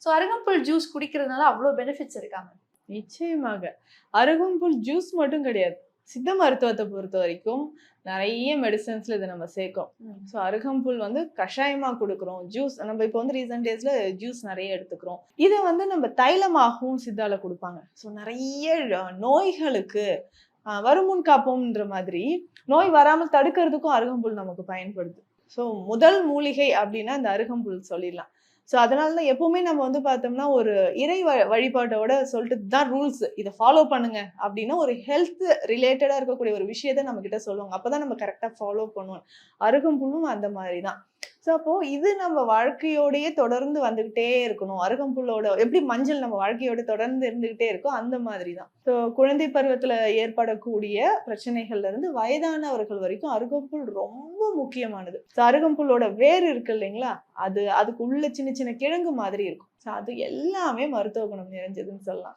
So அருகம்புல் juice குடிக்கிறதுனால அவ்வளோ பெனிஃபிட்ஸ் இருக்காங்க. நிச்சயமாக. அருகம்புல் ஜூஸ் மட்டும் கிடையாது. சித்த மருத்துவத்த பொறுத்த வரைக்கும் நெறைய மெடிசின்ஸ்ல இத நம்ம சேர்க்கிறோம். ஸோ அருகம்புல் வந்து கஷாயமா குடுக்குறோம். ஜூஸ் நம்ம இப்போ வந்து ரீசென்ட் டேஸ்ல ஜூஸ் நெறைய எடுத்துக்கிறோம். இத வந்து நம்ம தைலமாகவும் சித்தால குடுப்பாங்க. ஸோ நெறைய நோய்களுக்கு வருமுன் காப்போம்ன்ற மாதிரி நோய் வராமல் தடுக்கிறதுக்கும் அருகம்புல் நமக்கு பயன்படுது. ஸோ முதல் மூலிகை அப்படின்னா இந்த அருகம்புல் சொல்லிடலாம். ஸோ அதனால தான் எப்பவுமே நம்ம வந்து பார்த்தோம்னா ஒரு இறை வழிபாட்டோட சொல்லிட்டு தான் ரூல்ஸ் இதை ஃபாலோ பண்ணுங்க அப்படின்னா ஒரு ஹெல்த் ரிலேட்டடா இருக்கக்கூடிய ஒரு விஷயத்த நம்ம கிட்ட சொல்லுவாங்க. அப்பதான் நம்ம கரெக்டா ஃபாலோ பண்ணுவோம். அருகம்புல்லும் அந்த மாதிரி தான். ஸோ அப்போ இது நம்ம வாழ்க்கையோடயே தொடர்ந்து வந்துகிட்டே இருக்கணும். அருகம்புல்லோட எப்படி மஞ்சள் நம்ம வாழ்க்கையோட தொடர்ந்து இருந்துகிட்டே இருக்கோ அந்த மாதிரி தான். ஸோ குழந்தை பருவத்துல ஏற்படக்கூடிய பிரச்சனைகள்ல இருந்து வயதானவர்கள் வரைக்கும் அருகம்புல் ரொம்ப முக்கியமானது. ஸோ அருகம்புல்லோட வேர் இருக்கு இல்லைங்களா, அதுக்கு உள்ள சின்ன சின்ன கிழங்கு மாதிரி இருக்கும். ஸோ அது எல்லாமே மருத்துவ குணம் நிறைஞ்சதுன்னு சொல்லலாம்.